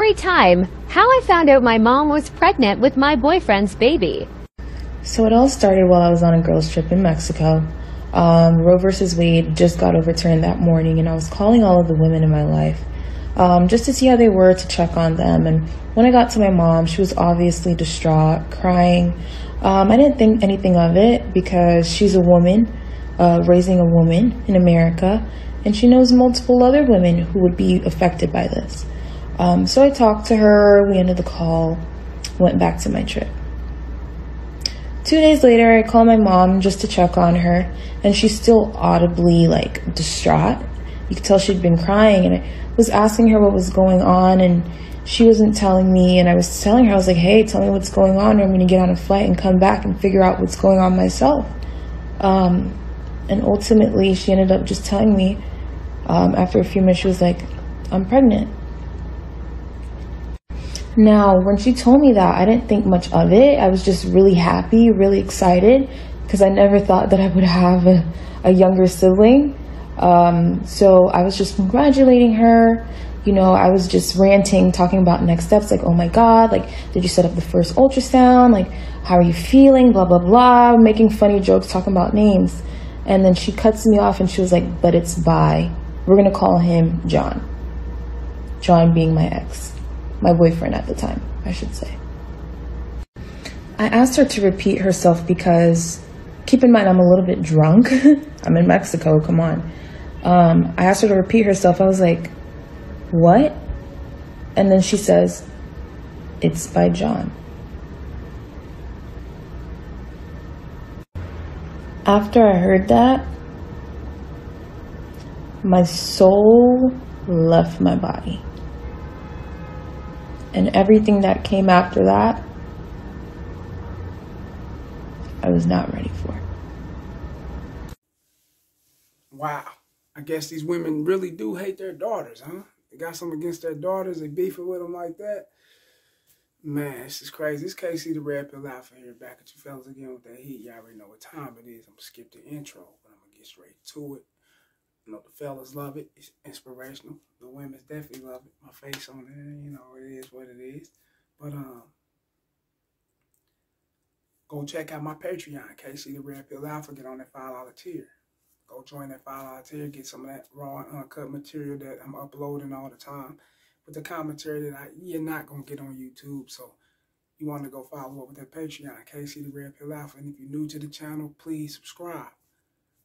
Story time! How I found out my mom was pregnant with my boyfriend's baby. So it all started while I was on a girls' trip in Mexico. Roe versus Wade just got overturned that morning, and I was calling all of the women in my life just to see how they were, to check on them. And when I got to my mom, she was obviously distraught, crying. I didn't think anything of it because she's a woman, raising a woman in America, and she knows multiple other women who would be affected by this. So I talked to her, we ended the call, went back to my trip. 2 days later, I called my mom just to check on her, and she's still audibly, distraught. You could tell she'd been crying, and I was asking her what was going on, and she wasn't telling me, and I was telling her, I was like, hey, tell me what's going on, or I'm going to get on a flight and come back and figure out what's going on myself. And ultimately, she ended up just telling me, after a few minutes, she was like, I'm pregnant. Now, when she told me that, I didn't think much of it. I was just really happy, really excited, because I never thought that I would have a younger sibling. So I was just congratulating her. You know, I was just ranting, talking about next steps, like, oh my God, did you set up the first ultrasound? How are you feeling? Blah, blah, blah, making funny jokes, talking about names. And then she cuts me off and she was like, but it's Bi. We're going to call him John. John being my ex. My boyfriend at the time, I should say. I asked her to repeat herself because, keep in mind, I'm a little bit drunk. I'm in Mexico, come on. I asked her to repeat herself. I was like, what? And then she says, it's by John. After I heard that, my soul left my body. And everything that came after that, I was not ready for. Wow. I guess these women really do hate their daughters, huh? They got something against their daughters. They beefing with them like that. Man, this is crazy. This KC the Red Pill Alpha here, back at you fellas again with that heat. Y'all already know what time it is. I'm going to skip the intro, but I'm going to get straight to it. You know, the fellas love it. It's inspirational. The women definitely love it. My face on there, you know, it is what it is. But go check out my Patreon, KC the Red Pill Alpha. Get on that $5 tier. Go join that $5 tier. Get some of that raw and uncut material that I'm uploading all the time. With the commentary that you're not going to get on YouTube. So you want to go follow up with that Patreon, KC the Red Pill Alpha. And if you're new to the channel, please subscribe.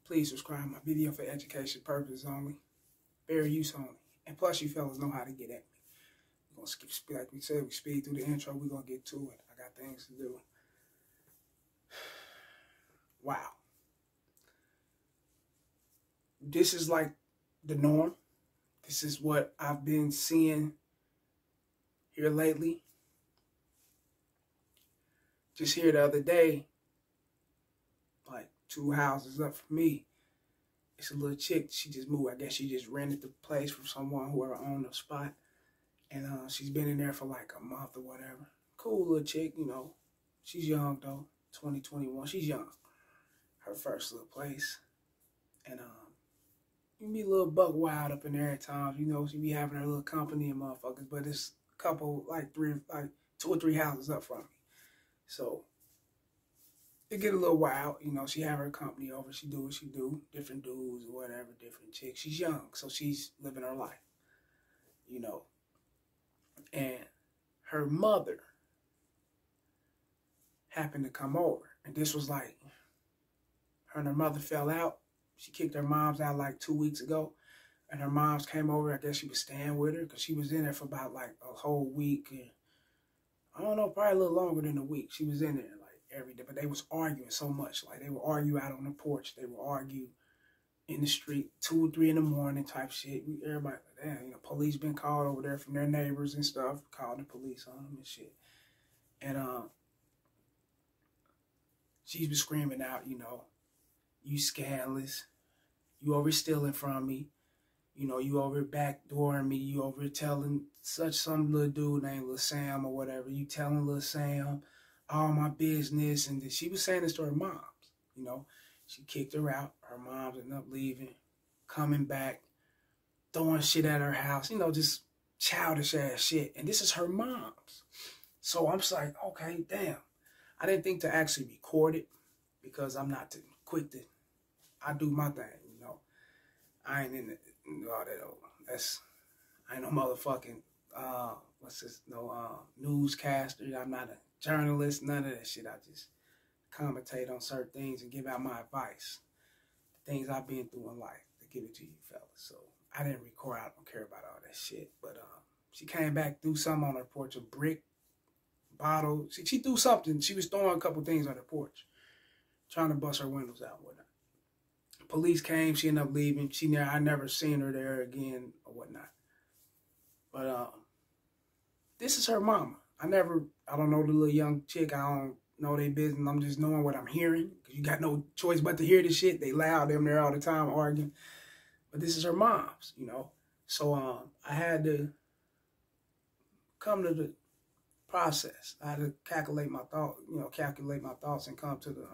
Please subscribe. My video for education purposes only. Fair use only. And plus, you fellas know how to get at me. We're going to skip, like we said, we speed through the intro. We're going to get to it. I got things to do. Wow. This is like the norm. This is what I've been seeing here lately. Just here the other day, like 2 houses up from me, it's a little chick. She just moved. I guess she just rented the place from someone, whoever owned the spot. And she's been in there for like a month or whatever. Cool little chick, you know. She's young though, 2021. She's young. Her first little place. And you be a little buck wild up in there at times. You know, she be having her little company and motherfuckers. But it's a couple, like 2 or 3 houses up from me. So it get a little wild. You know, she have her company over. She do what she do. Different dudes or whatever, different chicks. She's young, so she's living her life. You know. And her mother happened to come over. And this was like, her and her mother fell out. She kicked her moms out like 2 weeks ago. And her moms came over. I guess she was staying with her because she was in there for about like a whole week. And I don't know, probably a little longer than a week. She was in there like every day. But they was arguing so much. Like they would argue out on the porch. They would argue in the street 2 or 3 in the morning type shit. Everybody, damn, you know, police been called over there from their neighbors and stuff. Called the police on them and shit. And she's been screaming out, you know, you scandalous. You over stealing from me. You know, you over backdooring me. You over telling some little dude named Lil Sam or whatever. You telling Lil Sam all my business. And she was saying this to her moms, you know. She kicked her out. Her moms ended up leaving, coming back, throwing shit at her house. You know, just childish ass shit. And this is her mom's. So I'm just like, okay, damn. I didn't think to actually record it because I'm not too quick to, I do my thing, you know. I ain't in the, all that old. I ain't no motherfucking, newscaster. I'm not a journalist, none of that shit. I just commentate on certain things and give out my advice. The things I've been through in life to give it to you fellas. So I didn't record. I don't care about all that shit. But she came back, threw something on her porch, a brick, bottle. She threw something. She was throwing a couple things on her porch, trying to bust her windows out and whatnot. Police came. She ended up leaving. I never seen her there again or whatnot. But this is her mama. I don't know the little young chick. I don't know their business. I'm just knowing what I'm hearing. Because you got no choice but to hear this shit. They loud, them there all the time arguing. But this is her mom's, you know. So I had to come to the process. I had to calculate my thoughts and come to the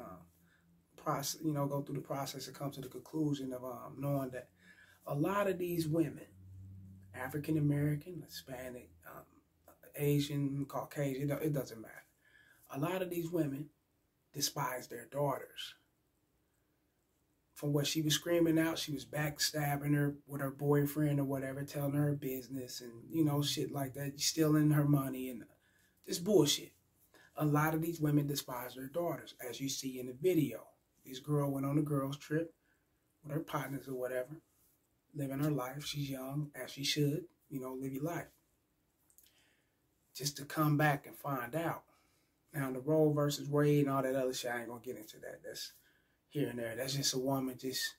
process, go through the process and come to the conclusion of knowing that a lot of these women, African American, Hispanic, Asian, Caucasian, it doesn't matter. A lot of these women despise their daughters. From what she was screaming out, she was backstabbing her with her boyfriend or whatever, telling her business and, shit like that, stealing her money and this bullshit. A lot of these women despise their daughters, as you see in the video. This girl went on a girls' trip with her partners or whatever, living her life. She's young, as she should, live your life. Just to come back and find out. Now, the Roe versus Wade and all that other shit, I ain't going to get into that. That's here and there. That's just a woman just,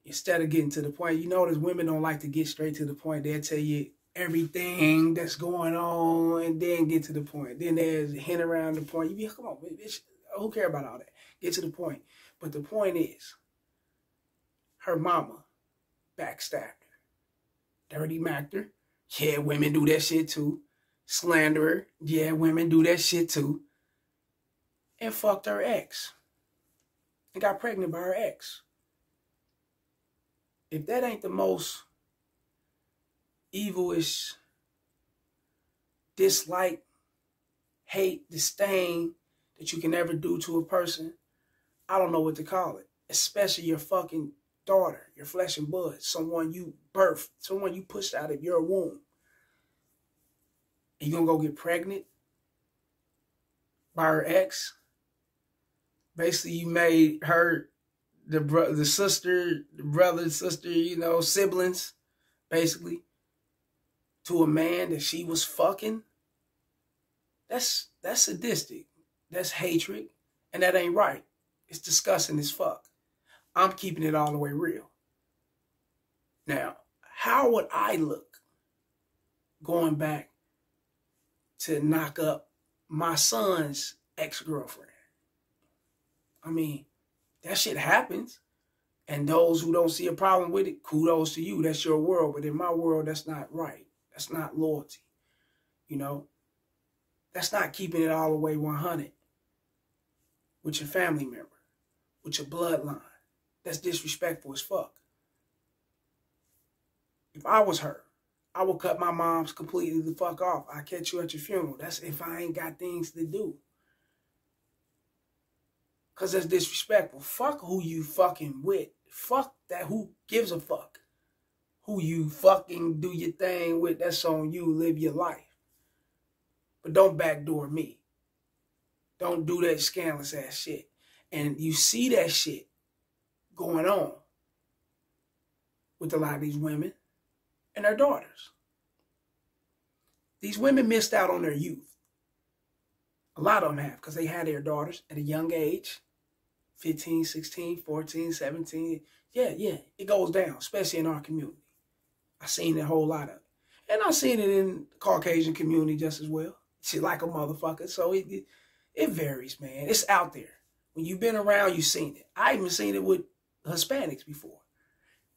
instead of getting to the point, you notice women don't like to get straight to the point. They'll tell you everything that's going on and then get to the point. Then there's a hint around the point. You be, come on, bitch, who care about all that? Get to the point. But the point is, her mama backstabbed her. Dirty macked her. Yeah, women do that shit too. Slanderer. Yeah, women do that shit too. And fucked her ex. And got pregnant by her ex. If that ain't the most evilish, dislike, hate, disdain that you can ever do to a person, I don't know what to call it. Especially your fucking daughter, your flesh and blood, someone you birthed, someone you pushed out of your womb. And you gonna go get pregnant by her ex? Basically, you made her the brother, sister, siblings, basically, to a man that she was fucking. That's sadistic. That's hatred. And that ain't right. It's disgusting as fuck. I'm keeping it all the way real. Now, how would I look going back to knock up my son's ex-girlfriend? I mean, that shit happens. And those who don't see a problem with it, kudos to you. That's your world. But in my world, that's not right. That's not loyalty. That's not keeping it all the way 100 with your family member, with your bloodline. That's disrespectful as fuck. If I was her, I would cut my mom's completely the fuck off. I catch you at your funeral. That's if I ain't got things to do. Because that's disrespectful. Fuck who you fucking with. Fuck that. Who gives a fuck? Who you fucking do your thing with, that's on you. Live your life. But don't backdoor me. Don't do that scandalous ass shit. And you see that shit going on with a lot of these women and their daughters. These women missed out on their youth. A lot of them have, because they had their daughters at a young age. 15, 16, 14, 17. Yeah, it goes down, especially in our community. I've seen a whole lot of it. And I've seen it in the Caucasian community just as well. Shit like a motherfucker. So it varies, man. It's out there. When you've been around, you've seen it. I even seen it with Hispanics before.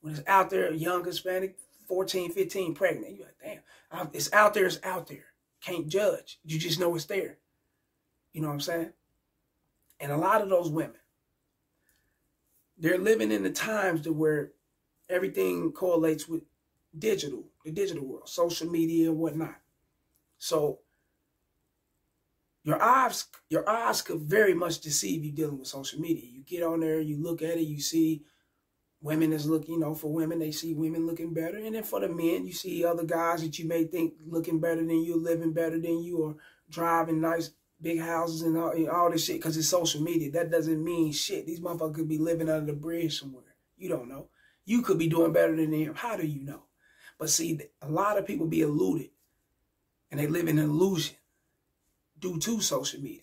When it's out there, a young Hispanic, 14, 15, pregnant. You're like, damn. It's out there, it's out there. Can't judge. You just know it's there. You know what I'm saying? And a lot of those women, they're living in the times to where everything correlates with the digital world, social media and whatnot. So your eyes could very much deceive you dealing with social media. You get on there, you look at it, you see women is looking, you know, for women, they see women looking better. And then for the men, you see other guys that you may think looking better than you, living better than you, or driving nice big houses and all this shit because it's social media. That doesn't mean shit. These motherfuckers could be living under the bridge somewhere. You don't know. You could be doing better than them. How do you know? But see, a lot of people be eluded and they live in an illusion due to social media.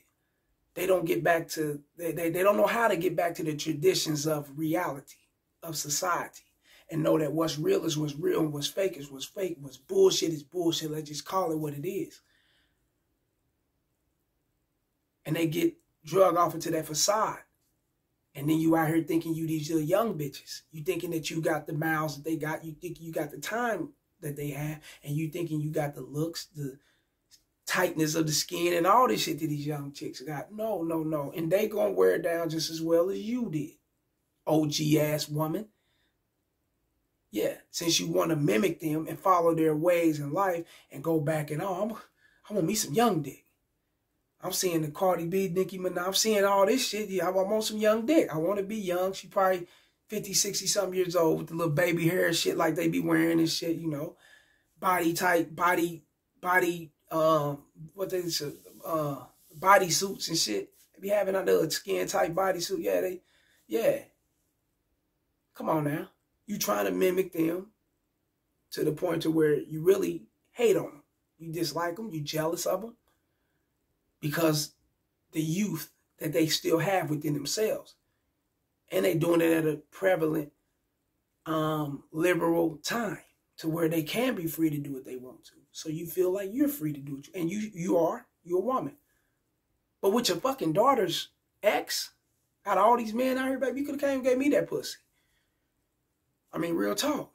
They don't get back to, they don't know how to get back to the traditions of reality, of society, and know that what's real is what's real and what's fake is what's fake. What's bullshit is bullshit. Let's just call it what it is. And they get drug off into that facade. And then you out here thinking you these little young bitches. You thinking that you got the miles that they got. You think you got the time that they have. And you thinking you got the looks, the tightness of the skin, and all this shit that these young chicks got. No, no, no. And they gonna wear it down just as well as you did. OG ass woman. Yeah, since you want to mimic them and follow their ways in life and go back and I want me some young dick. I'm seeing the Cardi B, Nicki Minaj. I'm seeing all this shit. Yeah, I want some young dick. I want to be young. She probably 50, 60 something years old with the little baby hair and shit like they be wearing and shit, you know. Body type, body, what they say, body suits and shit. They be having another skin type body suit. Yeah. Come on now. You trying to mimic them to the point to where you really hate on them. You dislike them. You jealous of them. Because the youth that they still have within themselves. And they doing it at a prevalent, liberal time to where they can be free to do what they want to. So you feel like you're free to do it. And you're a woman. But with your fucking daughter's ex, out of all these men out here, baby, you could have came and gave me that pussy. I mean, real talk.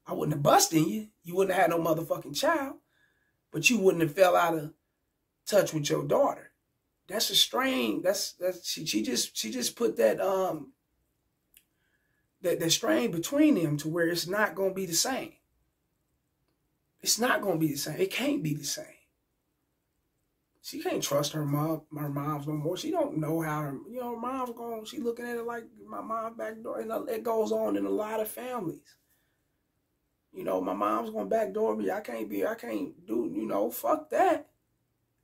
I wouldn't have busted you. You wouldn't have had no motherfucking child. But you wouldn't have fell out of touch with your daughter. That's a strain. She just put that that strain between them to where it's not gonna be the same. It's not gonna be the same. It can't be the same. She can't trust her mom's no more. She don't know how her mom's going. She looking at it like my mom's back door. And it goes on in a lot of families. You know, my mom's gonna backdoor me. I can't do, fuck that.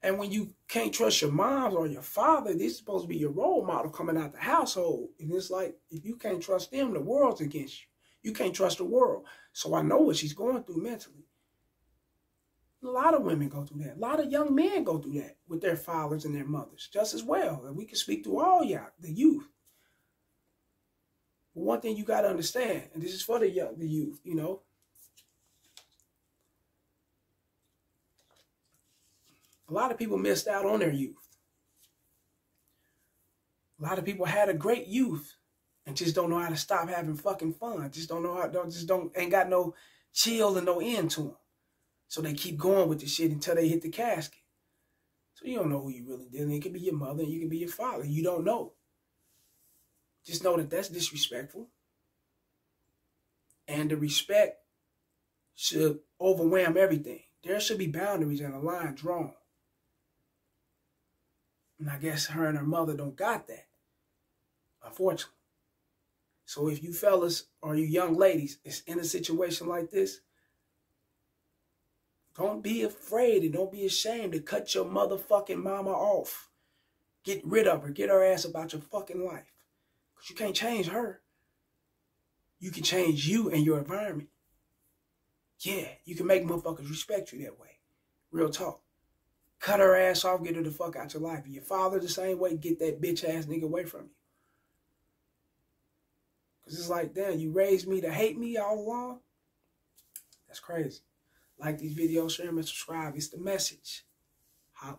And when you can't trust your moms or your father, this is supposed to be your role model coming out the household. And it's like, if you can't trust them, the world's against you. You can't trust the world. So I know what she's going through mentally. A lot of women go through that. A lot of young men go through that with their fathers and their mothers just as well. And we can speak to all y'all, the youth. But one thing you got to understand, and this is for the youth, you know. A lot of people missed out on their youth. A lot of people had a great youth and just don't know how to stop having fucking fun. Just don't know how, ain't got no chill and no end to them. So they keep going with the shit until they hit the casket. So you don't know who you really did. It could be your mother, and you can be your father. You don't know. Just know that that's disrespectful. And the respect should overwhelm everything. There should be boundaries and a line drawn. And I guess her and her mother don't got that, unfortunately. So if you fellas or you young ladies is in a situation like this, don't be afraid and don't be ashamed to cut your motherfucking mama off. Get rid of her. Get her ass about your fucking life. Because you can't change her. You can change you and your environment. Yeah, you can make motherfuckers respect you that way. Real talk. Cut her ass off, get her the fuck out your life. Your father the same way, get that bitch ass nigga away from you. Because it's like, damn, you raised me to hate me all along? That's crazy. Like these videos, share them, and subscribe. It's the message. Holla.